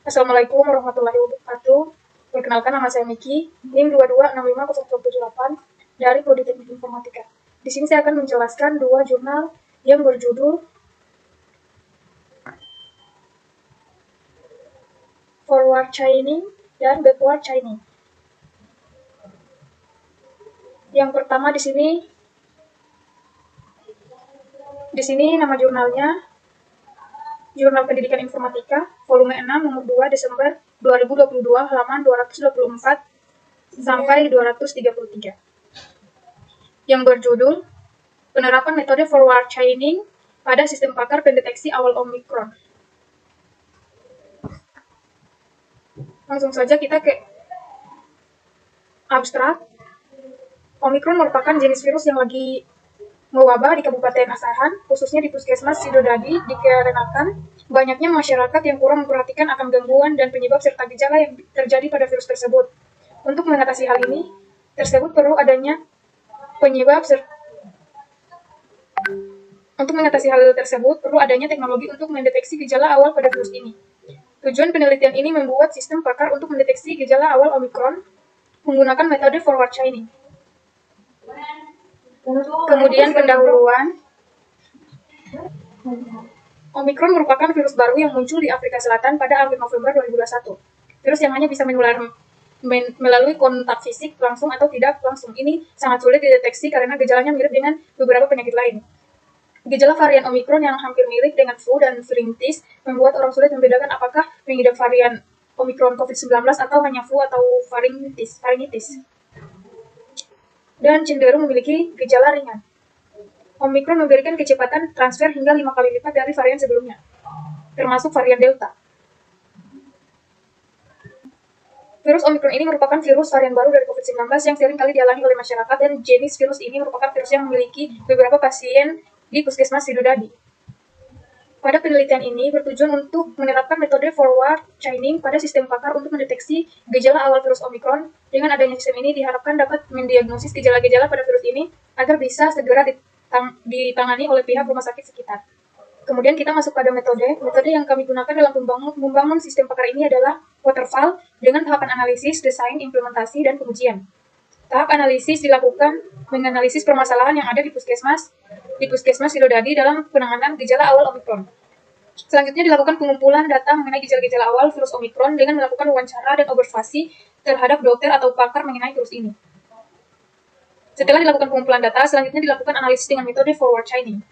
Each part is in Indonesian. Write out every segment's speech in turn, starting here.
Assalamualaikum warahmatullahi wabarakatuh. Perkenalkan, nama saya Miki, NIM 22650178 dari Prodi Teknik Informatika. Di sini saya akan menjelaskan dua jurnal yang berjudul Forward Chaining dan Backward Chaining. Yang pertama di sini nama jurnalnya Jurnal Pendidikan Informatika, volume 6, nomor 2, Desember 2022, halaman 224 sampai 233. Yang berjudul Penerapan Metode Forward Chaining pada Sistem Pakar Pendeteksi Awal Omikron. Langsung saja kita ke abstrak. Omikron merupakan jenis virus yang lagi mewabah di Kabupaten Asahan, khususnya di Puskesmas Sidodadi, dikarenakan banyaknya masyarakat yang kurang memperhatikan akan gangguan dan penyebab serta gejala yang terjadi pada virus tersebut. Untuk mengatasi hal ini, perlu adanya teknologi untuk mendeteksi gejala awal pada virus ini. Tujuan penelitian ini membuat sistem pakar untuk mendeteksi gejala awal Omikron menggunakan metode forward chaining. Kemudian pendahuluan. Omikron merupakan virus baru yang muncul di Afrika Selatan pada akhir November 2021. Virus yang hanya bisa menular melalui kontak fisik langsung atau tidak langsung. Ini sangat sulit dideteksi karena gejalanya mirip dengan beberapa penyakit lain. Gejala varian Omikron yang hampir mirip dengan flu dan faringitis membuat orang sulit membedakan apakah mengidap varian Omikron COVID-19 atau hanya flu atau faringitis. Dan cenderung memiliki gejala ringan. Omikron memberikan kecepatan transfer hingga 5 kali lipat dari varian sebelumnya, termasuk varian Delta. Virus Omikron ini merupakan virus varian baru dari COVID-19 yang sering kali dialami oleh masyarakat, dan jenis virus ini merupakan virus yang memiliki beberapa pasien di Puskesmas Sidodadi. Pada penelitian ini bertujuan untuk menerapkan metode forward chaining pada sistem pakar untuk mendeteksi gejala awal virus Omikron. Dengan adanya sistem ini diharapkan dapat mendiagnosis gejala-gejala pada virus ini agar bisa segera ditangani oleh pihak rumah sakit sekitar. Kemudian kita masuk pada metode yang kami gunakan dalam membangun sistem pakar ini adalah waterfall dengan tahapan analisis, desain, implementasi, dan pengujian. Tahap analisis dilakukan menganalisis permasalahan yang ada di Puskesmas Sidodadi dalam penanganan gejala awal Omikron. Selanjutnya dilakukan pengumpulan data mengenai gejala-gejala awal virus Omikron dengan melakukan wawancara dan observasi terhadap dokter atau pakar mengenai virus ini. Setelah dilakukan pengumpulan data, selanjutnya dilakukan analisis dengan metode forward chaining.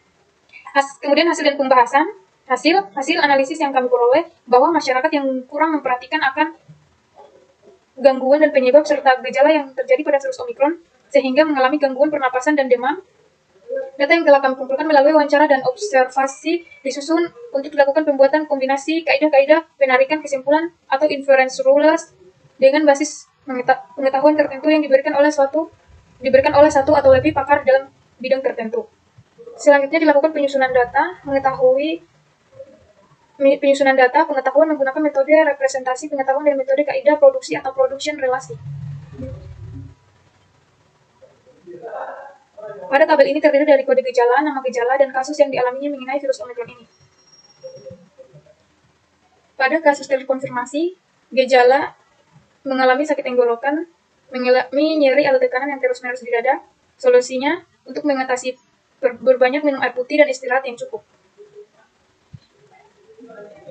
Kemudian hasil dan pembahasan. Hasil analisis yang kami peroleh bahwa masyarakat yang kurang memperhatikan akan gangguan dan penyebab serta gejala yang terjadi pada virus Omikron sehingga mengalami gangguan pernapasan dan demam. Data yang telah kami kumpulkan melalui wawancara dan observasi disusun untuk dilakukan pembuatan kombinasi kaidah-kaidah penarikan kesimpulan atau inference rules dengan basis pengetahuan tertentu yang diberikan oleh satu atau lebih pakar dalam bidang tertentu. Selanjutnya dilakukan penyusunan data, pengetahuan menggunakan metode representasi pengetahuan dan metode kaidah produksi atau production relasi. Pada tabel ini terdiri dari kode gejala, nama gejala, dan kasus yang dialaminya mengenai virus Omikron ini. Pada kasus terkonfirmasi, gejala mengalami sakit tenggorokan, mengalami nyeri atau tekanan yang terus-menerus di dada. Solusinya untuk mengatasi berbanyak minum air putih dan istirahat yang cukup.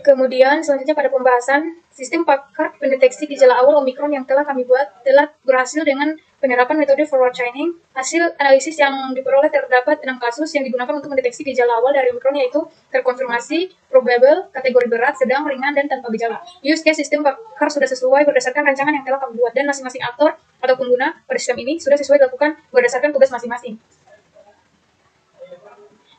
Kemudian selanjutnya pada pembahasan, sistem pakar pendeteksi gejala awal Omikron yang telah kami buat telah berhasil dengan penerapan metode forward chaining. Hasil analisis yang diperoleh terdapat 6 kasus yang digunakan untuk mendeteksi gejala awal dari Omikron, yaitu terkonfirmasi, probable, kategori berat, sedang, ringan, dan tanpa gejala. Use case sistem pakar sudah sesuai berdasarkan rancangan yang telah kami buat, dan masing-masing aktor atau pengguna pada sistem ini sudah sesuai dilakukan berdasarkan tugas masing-masing.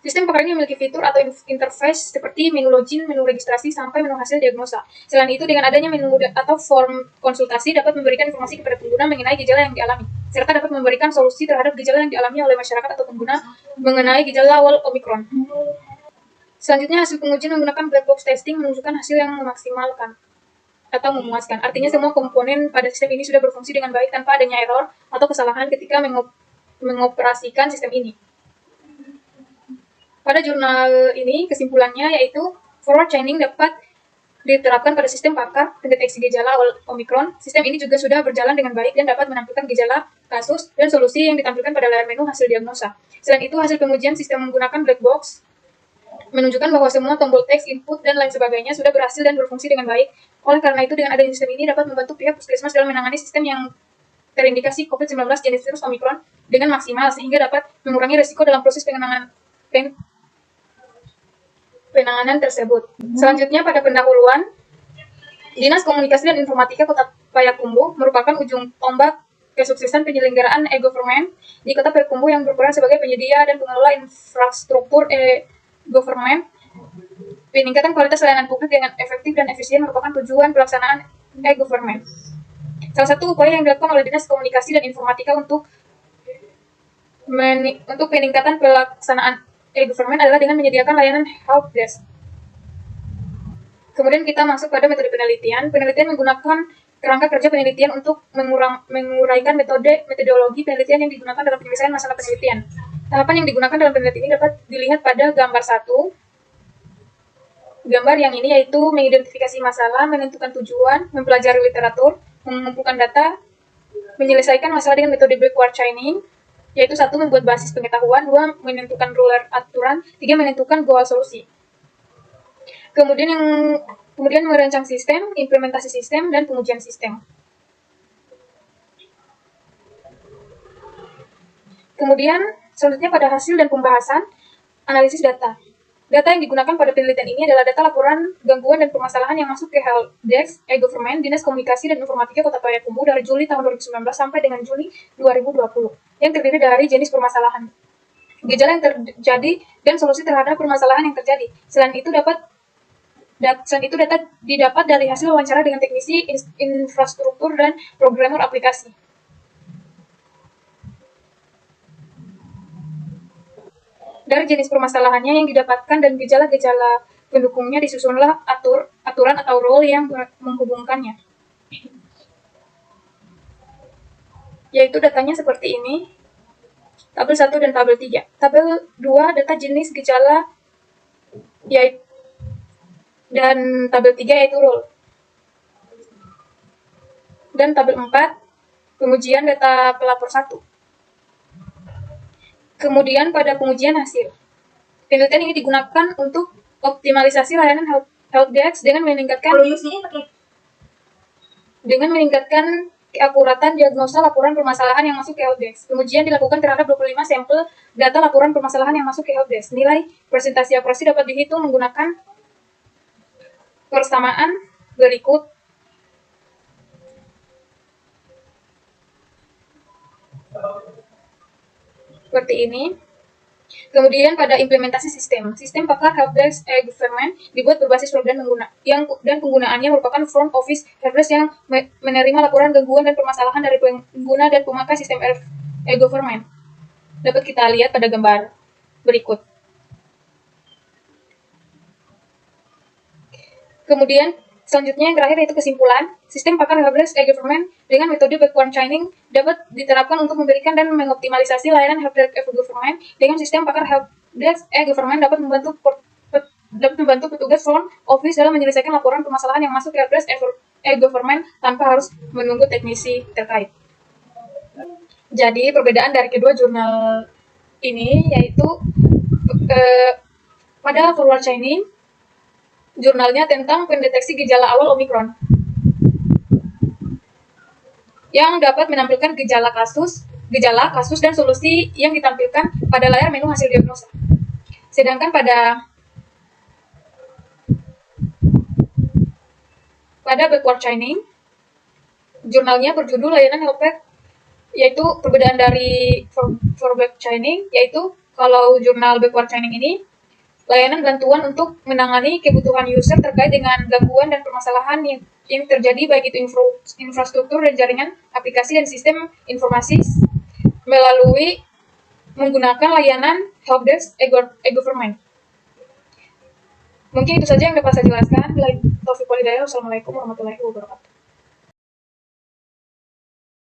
Sistem pakar ini memiliki fitur atau interface seperti menu login, menu registrasi, sampai menu hasil diagnosa. Selain itu, dengan adanya menu atau form konsultasi dapat memberikan informasi kepada pengguna mengenai gejala yang dialami, serta dapat memberikan solusi terhadap gejala yang dialami oleh masyarakat atau pengguna mengenai gejala awal Omikron. Selanjutnya, hasil pengujian menggunakan black box testing menunjukkan hasil yang memaksimalkan atau memuaskan. Artinya semua komponen pada sistem ini sudah berfungsi dengan baik tanpa adanya error atau kesalahan ketika mengoperasikan sistem ini. Pada jurnal ini kesimpulannya yaitu forward chaining dapat diterapkan pada sistem pakar pendeteksi gejala awal Omikron. Sistem ini juga sudah berjalan dengan baik dan dapat menampilkan gejala, kasus, dan solusi yang ditampilkan pada layar menu hasil diagnosa. Selain itu, hasil pengujian sistem menggunakan black box menunjukkan bahwa semua tombol teks, input, dan lain sebagainya sudah berhasil dan berfungsi dengan baik. Oleh karena itu, dengan adanya sistem ini dapat membantu pihak puskesmas dalam menangani sistem yang terindikasi COVID-19 jenis virus Omikron dengan maksimal, sehingga dapat mengurangi risiko dalam proses penanganan tersebut. Selanjutnya, pada pendahuluan, Dinas Komunikasi dan Informatika Kota Payakumbuh merupakan ujung tombak kesuksesan penyelenggaraan e-government di Kota Payakumbuh yang berperan sebagai penyedia dan pengelola infrastruktur e-government. Peningkatan kualitas layanan publik dengan efektif dan efisien merupakan tujuan pelaksanaan e-government. Salah satu upaya yang dilakukan oleh Dinas Komunikasi dan Informatika untuk peningkatan pelaksanaan e-government adalah dengan menyediakan layanan help desk. Kemudian kita masuk pada metode penelitian. Penelitian menggunakan kerangka kerja penelitian untuk menguraikan metodologi penelitian yang digunakan dalam penyelesaian masalah penelitian. Tahapan yang digunakan dalam penelitian ini dapat dilihat pada gambar 1. Gambar yang ini yaitu mengidentifikasi masalah, menentukan tujuan, mempelajari literatur, mengumpulkan data, menyelesaikan masalah dengan metode backward chaining, yaitu 1. Membuat basis pengetahuan, 2. Menentukan ruler aturan, 3. Menentukan goal solusi. Kemudian merancang sistem, implementasi sistem, dan pengujian sistem. Kemudian selanjutnya pada hasil dan pembahasan, analisis data. Data yang digunakan pada penelitian ini adalah data laporan gangguan dan permasalahan yang masuk ke helpdesk e-government Dinas Komunikasi dan Informatika Kota Payakumbuh dari Juli tahun 2019 sampai dengan Juni 2020, yang terdiri dari jenis permasalahan, gejala yang terjadi, dan solusi terhadap permasalahan yang terjadi. Selain itu data didapat dari hasil wawancara dengan teknisi infrastruktur dan programmer aplikasi. Dari jenis permasalahannya yang didapatkan dan gejala-gejala pendukungnya disusunlah aturan atau rule yang menghubungkannya. Yaitu datanya seperti ini. Tabel 1 dan tabel 3. Tabel 2 data jenis gejala dan tabel 3 yaitu rule. Dan tabel 4 pengujian data pelapor 1. Kemudian pada pengujian hasil. Penelitian ini digunakan untuk optimalisasi layanan helpdesk dengan meningkatkan keakuratan diagnosa laporan permasalahan yang masuk ke helpdesk. Pengujian dilakukan terhadap 25 sampel data laporan permasalahan yang masuk ke helpdesk. Nilai presentasi akurasi dapat dihitung menggunakan persamaan berikut. Seperti ini. Kemudian pada implementasi sistem pakar helpdesk e-government dibuat berbasis program dan penggunaannya merupakan front office helpdesk yang menerima laporan gangguan dan permasalahan dari pengguna dan pemakai sistem e-government. Dapat kita lihat pada gambar berikut. Kemudian selanjutnya yang terakhir yaitu kesimpulan. Sistem pakar helpdesk e-government dengan metode backward chaining dapat diterapkan untuk memberikan dan mengoptimalisasi layanan helpdesk e-government. Dengan sistem pakar helpdesk e-government dapat membantu petugas front office dalam menyelesaikan laporan permasalahan yang masuk ke helpdesk e-government tanpa harus menunggu teknisi terkait. Jadi perbedaan dari kedua jurnal ini yaitu pada forward chaining, jurnalnya tentang pendeteksi gejala awal Omikron yang dapat menampilkan gejala, kasus, dan solusi yang ditampilkan pada layar menu hasil diagnosa. Sedangkan pada backward chaining, jurnalnya berjudul layanan helpdesk, yaitu perbedaan dari forward chaining, yaitu kalau jurnal backward chaining ini layanan bantuan untuk menangani kebutuhan user terkait dengan gangguan dan permasalahan yang terjadi baik itu infrastruktur dan jaringan, aplikasi dan sistem informasi melalui menggunakan layanan helpdesk e-government. Mungkin itu saja yang dapat saya jelaskan. Wassalamualaikum warahmatullahi wabarakatuh.